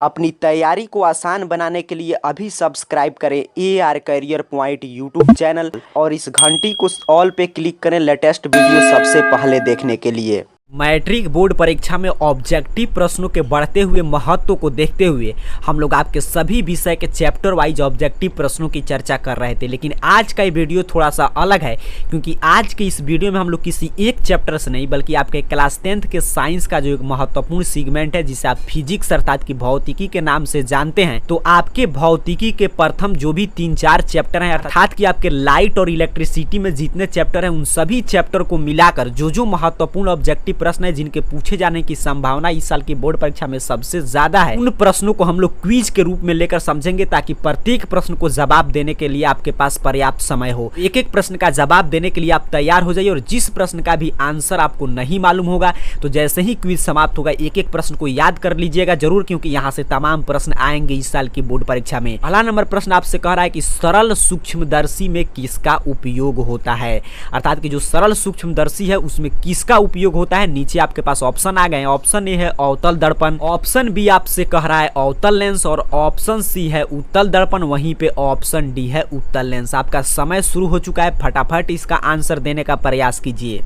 अपनी तैयारी को आसान बनाने के लिए अभी सब्सक्राइब करें AR career point YouTube channel और इस घंटी को ऑल पे क्लिक करें लेटेस्ट वीडियो सबसे पहले देखने के लिए। मैट्रिक बोर्ड परीक्षा में ऑब्जेक्टिव प्रश्नों के बढ़ते हुए महत्व को देखते हुए हम लोग आपके सभी विषय के चैप्टर वाइज ऑब्जेक्टिव प्रश्नों की चर्चा कर रहे थे, लेकिन आज का ये वीडियो थोड़ा सा अलग है क्योंकि आज के इस वीडियो में हम लोग किसी एक चैप्टर से नहीं बल्कि आपके क्लास 10th के साइंस का जो एक महत्वपूर्ण सेगमेंट है जिसे आप फिजिक्स अर्थात की भौतिकी के नाम से जानते हैं, तो आपके भौतिकी के प्रथम जो भी 3-4 चैप्टर हैं अर्थात कि आपके लाइट और इलेक्ट्रिसिटी में जितने चैप्टर हैं उन सभी चैप्टर को मिलाकर जो महत्वपूर्ण ऑब्जेक्टिव प्रश्न है जिनके पूछे जाने की संभावना इस साल की बोर्ड परीक्षा में सबसे ज्यादा है, उन प्रश्नों को हम लोग क्विज के रूप में लेकर समझेंगे ताकि प्रत्येक प्रश्न को जवाब देने के लिए आपके पास पर्याप्त समय हो। एक एक प्रश्न का जवाब देने के लिए आप तैयार हो जाइए और जिस प्रश्न का भी आंसर आपको नहीं मालूम होगा तो जैसे ही क्विज समाप्त होगा एक एक प्रश्न को याद कर लीजिएगा जरूर, क्योंकि यहाँ से तमाम प्रश्न आएंगे इस साल की बोर्ड परीक्षा में। पहला नंबर प्रश्न आपसे कह रहा है कि सरल सूक्ष्मदर्शी में किसका उपयोग होता है, अर्थात कि जो सरल सूक्ष्मदर्शी है उसमें किसका उपयोग होता है। नीचे आपके पास ऑप्शन आ गए हैं। ऑप्शन ए है अवतल दर्पण, ऑप्शन बी आपसे कह रहा है अवतल लेंस और ऑप्शन सी है उत्तल दर्पण, वहीं पे ऑप्शन डी है उत्तल लेंस। आपका समय शुरू हो चुका है, फटाफट इसका आंसर देने का प्रयास कीजिए।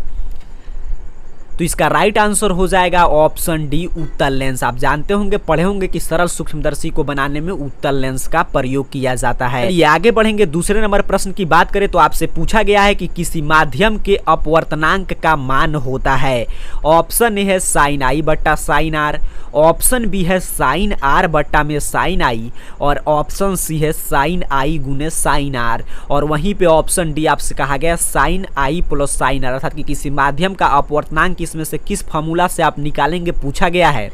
तो इसका राइट आंसर हो जाएगा ऑप्शन डी उत्तल लेंस। आप जानते होंगे, पढ़े होंगे कि सरल सूक्ष्मदर्शी को बनाने में उत्तल लेंस का प्रयोग किया जाता है। ये आगे बढ़ेंगे। दूसरे नंबर प्रश्न की बात करें तो आपसे पूछा गया है कि किसी माध्यम के अपवर्तनांक का मान होता है। ऑप्शन ए है साइन आई बट्टा साइन आर, ऑप्शन बी है साइन आर बट्टा में साइन आई और ऑप्शन सी है साइन आई गुने साइन आर और वहीं पे ऑप्शन डी आपसे कहा गया sign I plus sign R, अर्थात कि किसी माध्यम का अपवर्तनांक इसमें से किस फॉर्मूला से आप निकालेंगे पूछा गया है।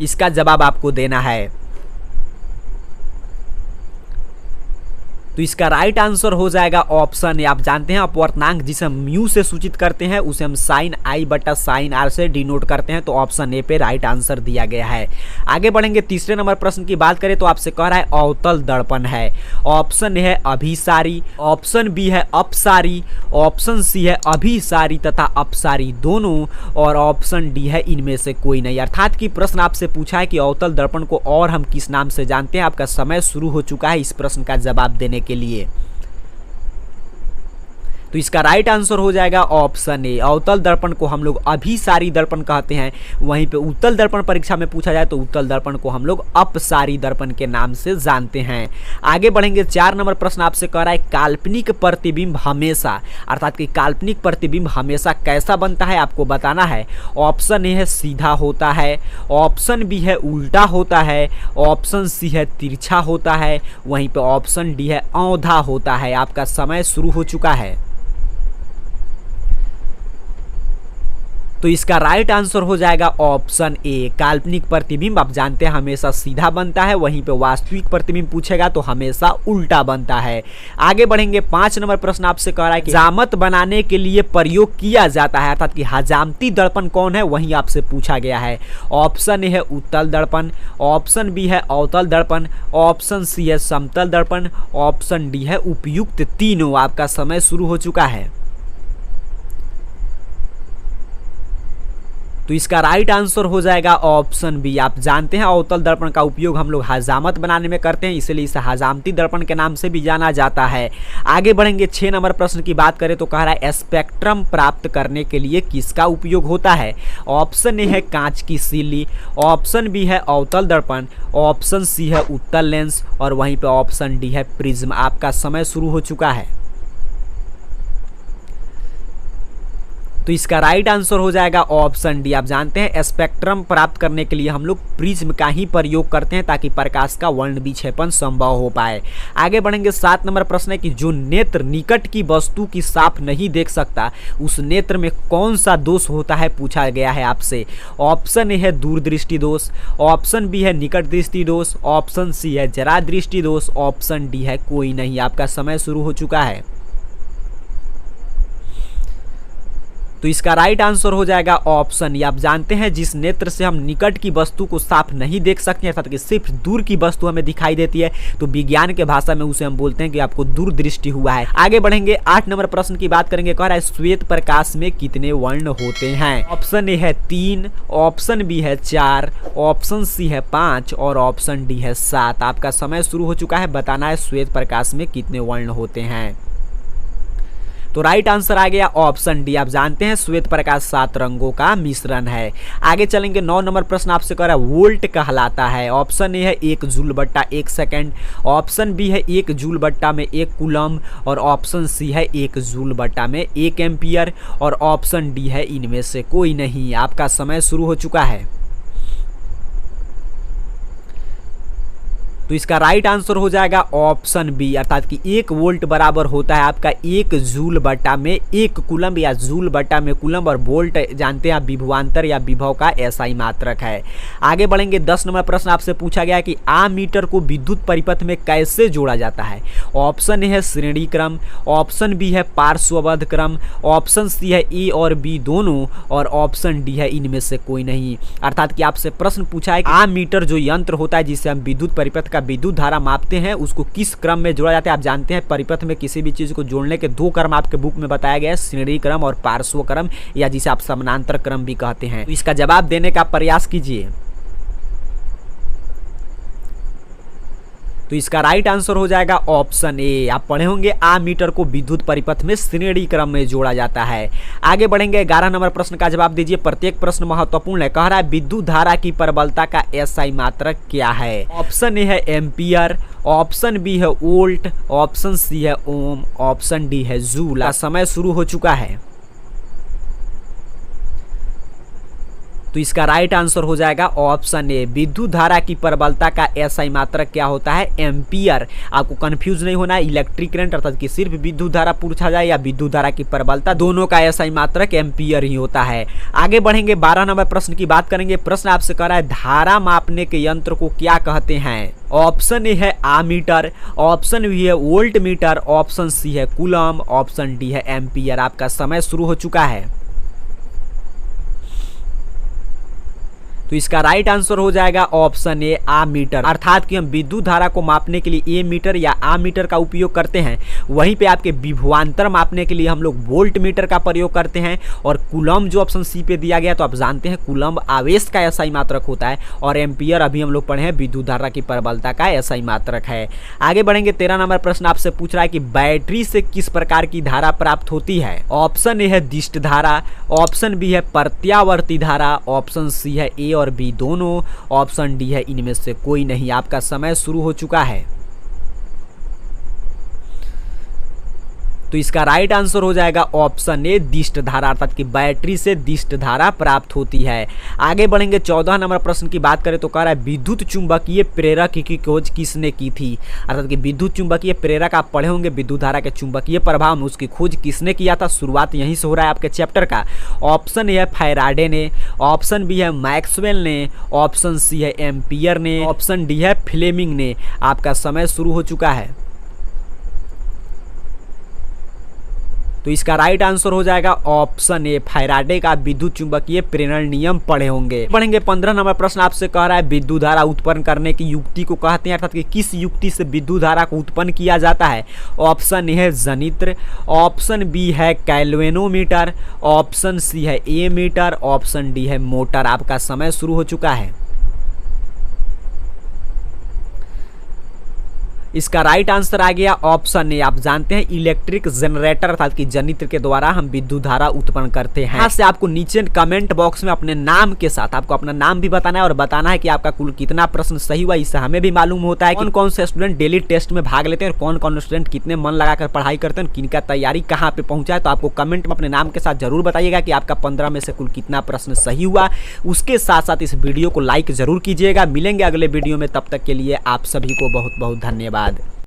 इसका जवाब आपको देना है। तो इसका राइट आंसर हो जाएगा ऑप्शन ए। आप जानते हैं अपवर्तनांक जिसे हम म्यू से सूचित करते हैं उसे हम साइन आई बटा साइन आर से डिनोट करते हैं, तो ऑप्शन ए पे राइट आंसर दिया गया है। आगे बढ़ेंगे। तीसरे नंबर प्रश्न की बात करें तो आपसे कह रहा है अवतल दर्पण है। ऑप्शन ए है अभिसारी, ऑप्शन बी है अपसारी, ऑप्शन सी है अभिसारी तथा अपसारी दोनों और ऑप्शन डी है इनमें से कोई नहीं। अर्थात कि प्रश्न आपसे पूछा है कि अवतल दर्पण को और हम किस नाम से जानते हैं। आपका समय शुरू हो चुका है इस प्रश्न का जवाब देने के लिए। तो इसका राइट आंसर हो जाएगा ऑप्शन ए। अवतल दर्पण को हम लोग अभिसारी दर्पण कहते हैं, वहीं पे उत्तल दर्पण परीक्षा में पूछा जाए तो उत्तल दर्पण को हम लोग अपसारी दर्पण के नाम से जानते हैं। आगे बढ़ेंगे। 4 नंबर प्रश्न आपसे कह रहा है काल्पनिक प्रतिबिंब हमेशा, अर्थात कि काल्पनिक प्रतिबिंब हमेशा कैसा बनता है आपको बताना है। ऑप्शन ए है सीधा होता है, ऑप्शन बी है उल्टा होता है, ऑप्शन सी है तिरछा होता है, वहीं पे ऑप्शन डी है औंधा होता है। आपका समय शुरू हो चुका है। तो इसका राइट आंसर हो जाएगा ऑप्शन ए। काल्पनिक प्रतिबिंब आप जानते हैं हमेशा सीधा बनता है, वहीं पे वास्तविक प्रतिबिंब पूछेगा तो हमेशा उल्टा बनता है। आगे बढ़ेंगे। 5 नंबर प्रश्न आपसे कह रहा है कि हजामत बनाने के लिए प्रयोग किया जाता है, अर्थात कि हजामती दर्पण कौन है वहीं आपसे पूछा गया है। ऑप्शन ए है उत्तल दर्पण, ऑप्शन बी है अवतल दर्पण, ऑप्शन सी है समतल दर्पण, ऑप्शन डी है उपयुक्त तीनों। आपका समय शुरू हो चुका है। तो इसका राइट आंसर हो जाएगा ऑप्शन बी। आप जानते हैं अवतल दर्पण का उपयोग हम लोग हजामत बनाने में करते हैं, इसलिए इसे हजामती दर्पण के नाम से भी जाना जाता है। आगे बढ़ेंगे। 6 नंबर प्रश्न की बात करें तो कह रहा है स्पेक्ट्रम प्राप्त करने के लिए किसका उपयोग होता है। ऑप्शन ए है कांच की सीली, ऑप्शन बी है अवतल दर्पण, ऑप्शन सी है उत्तल लेंस और वहीं पे ऑप्शन डी है प्रिज्म। आपका समय शुरू हो चुका है। तो इसका राइट आंसर हो जाएगा ऑप्शन डी। आप जानते हैं स्पेक्ट्रम प्राप्त करने के लिए हम लोग प्रिज्म का ही प्रयोग करते हैं ताकि प्रकाश का वर्णविक्षेपण संभव हो पाए। आगे बढ़ेंगे। 7 नंबर प्रश्न है कि जो नेत्र निकट की वस्तु की साफ नहीं देख सकता उस नेत्र में कौन सा दोष होता है पूछा गया है आपसे। ऑप्शन ए है दूरदृष्टि दोष, ऑप्शन बी है निकट दृष्टि दोष, ऑप्शन सी है जरा दृष्टि दोष, ऑप्शन डी है कोई नहीं। आपका समय शुरू हो चुका है। तो इसका राइट आंसर हो जाएगा ऑप्शन ये। आप जानते हैं जिस नेत्र से हम निकट की वस्तु को साफ नहीं देख सकते अर्थात कि सिर्फ दूर की वस्तु हमें दिखाई देती है, तो विज्ञान के भाषा में उसे हम बोलते हैं कि आपको दूरदृष्टि हुआ है। आगे बढ़ेंगे 8 नंबर प्रश्न की बात करेंगे। कह रहा है श्वेत प्रकाश में कितने वर्ण होते हैं? ऑप्शन ए है 3, ऑप्शन बी है 4, ऑप्शन सी है 5 और ऑप्शन डी है 7। आपका समय शुरू हो चुका है, बताना है श्वेत प्रकाश में कितने वर्ण होते हैं। तो राइट आंसर आ गया ऑप्शन डी। आप जानते हैं श्वेत प्रकाश 7 रंगों का मिश्रण है। आगे चलेंगे 9 नंबर प्रश्न आपसे कह रहा है वोल्ट कहलाता है। ऑप्शन ए है 1 जूल बट्टा 1 सेकंड, ऑप्शन बी है 1 जूल बट्टा में 1 कूलम और ऑप्शन सी है 1 जूल बट्टा में 1 एम्पियर और ऑप्शन डी है इनमें से कोई नहीं। आपका समय शुरू हो चुका है। तो इसका राइट आंसर हो जाएगा ऑप्शन बी अर्थात कि 1 वोल्ट बराबर होता है आपका 1 जूल बटा में 1 कूलम या जूल बटा में कूलम और वोल्ट जानते हैं आप विभवांतर या विभव का एसआई मात्रक है। आगे बढ़ेंगे 10 नंबर प्रश्न आपसे पूछा गया कि आमीटर को विद्युत परिपथ में कैसे जोड़ा जाता है? ऑप्शन ए है श्रेणी क्रम, ऑप्शन बी है पार्श्वबद्ध क्रम, ऑप्शन सी है ए और बी दोनों और ऑप्शन डी है इनमें से कोई नहीं। अर्थात कि आपसे प्रश्न पूछा है कि आमीटर जो यंत्र होता है जिससे हम विद्युत परिपथ का विद्युत धारा मापते हैं उसको किस क्रम में जोड़ा जाता है? आप जानते हैं परिपथ में किसी भी चीज को जोड़ने के 2 क्रम आपके बुक में बताया गया है, श्रेणी क्रम और पार्श्व क्रम या जिसे आप समानांतर क्रम भी कहते हैं। तो इसका जवाब देने का प्रयास कीजिए। तो इसका राइट आंसर हो जाएगा ऑप्शन ए। आप पढ़े होंगे आमीटर को विद्युत परिपथ में श्रेणी क्रम में जोड़ा जाता है। आगे बढ़ेंगे 11 नंबर प्रश्न का जवाब दीजिए। प्रत्येक प्रश्न महत्वपूर्ण है। कह रहा है विद्युत धारा की प्रबलता का एसआई मात्रक क्या है? ऑप्शन ए है एम्पियर, ऑप्शन बी है वोल्ट, ऑप्शन सी है ओम, ऑप्शन डी है जूल। समय शुरू हो चुका है। तो इसका राइट आंसर हो जाएगा ऑप्शन ए। विद्युत धारा की प्रबलता का एसआई मात्रक क्या होता है? एम्पियर। आपको कंफ्यूज नहीं होना है, इलेक्ट्रिक करंट अर्थात कि सिर्फ विद्युत धारा पूछा जाए या विद्युत धारा की प्रबलता, दोनों का एसआई मात्रक एम्पियर ही होता है। आगे बढ़ेंगे 12 नंबर प्रश्न की बात करेंगे। प्रश्न आपसे कह रहा है धारा मापने के यंत्र को क्या कहते हैं? ऑप्शन ए है आमीटर, ऑप्शन बी है वोल्ट मीटर, ऑप्शन सी है कूलम, ऑप्शन डी है एम्पियर। आपका समय शुरू हो चुका है। तो इसका राइट आंसर हो जाएगा ऑप्शन ए आमीटर। अर्थात कि हम विद्युत धारा को मापने के लिए ए मीटर या आमीटर का उपयोग करते हैं, वहीं पे आपके विभवांतर मापने के लिए हम लोग वोल्ट मीटर का प्रयोग करते हैं। और कूलम जो ऑप्शन सी पे दिया गया तो आप जानते हैं कूलम आवेश का एसआई मात्रक होता है और एम्पियर अभी हम लोग पढ़े हैं विद्युत धारा की प्रबलता का एसआई मात्रक है। आगे बढ़ेंगे 13 नंबर प्रश्न आपसे पूछ रहा है कि बैटरी से किस प्रकार की धारा प्राप्त होती है? ऑप्शन ए है दिष्ट धारा, ऑप्शन बी है प्रत्यावर्ती धारा, ऑप्शन सी है ए और बी दोनों, ऑप्शन डी है इनमें से कोई नहीं। आपका समय शुरू हो चुका है। तो इसका राइट आंसर हो जाएगा ऑप्शन ए दिष्ट धारा अर्थात कि बैटरी से दिष्ट धारा प्राप्त होती है। आगे बढ़ेंगे 14 नंबर प्रश्न की बात करें तो कह रहा है विद्युत चुंबकीय प्रेरक की खोज किसने की थी? अर्थात कि विद्युत चुंबकीय प्रेरक आप पढ़े होंगे विद्युत धारा के चुंबकीय प्रभाव में, उसकी खोज किसने किया था? शुरुआत यहीं से हो रहा है आपके चैप्टर का। ऑप्शन ए है फैराडे ने, ऑप्शन बी है मैक्सवेल ने, ऑप्शन सी है एम्पियर ने, ऑप्शन डी है फ्लेमिंग ने। आपका समय शुरू हो चुका है। तो इसका राइट आंसर हो जाएगा ऑप्शन ए फैराडे का विद्युत चुंबकीय प्रेरण नियम पढ़े होंगे। पढ़ेंगे 15 नंबर प्रश्न आपसे कह रहा है विद्युत धारा उत्पन्न करने की युक्ति को कहते हैं अर्थात कि किस युक्ति से विद्युत धारा को उत्पन्न किया जाता है? ऑप्शन ए है जनित्र, ऑप्शन बी है कैल्वेनोमीटर, ऑप्शन सी है ए मीटर, ऑप्शन डी है मोटर। आपका समय शुरू हो चुका है। इसका राइट आंसर आ गया ऑप्शन ए। आप जानते हैं इलेक्ट्रिक जनरेटर अर्थात कि जनित्र के द्वारा हम विद्युत धारा उत्पन्न करते हैं। यहाँ से आपको नीचे कमेंट बॉक्स में अपने नाम के साथ आपको अपना नाम भी बताना है और बताना है कि आपका कुल कितना प्रश्न सही हुआ। इससे हमें भी मालूम होता है कि कौन कौन से स्टूडेंट डेली टेस्ट में भाग लेते हैं और कौन कौन स्टूडेंट कितने मन लगाकर पढ़ाई करते हैं, किनका तैयारी कहाँ पे पहुंचा है। तो आपको कमेंट में अपने नाम के साथ जरूर बताइएगा कि आपका 15 में से कुल कितना प्रश्न सही हुआ। उसके साथ साथ इस वीडियो को लाइक जरूर कीजिएगा। मिलेंगे अगले वीडियो में, तब तक के लिए आप सभी को बहुत बहुत धन्यवाद।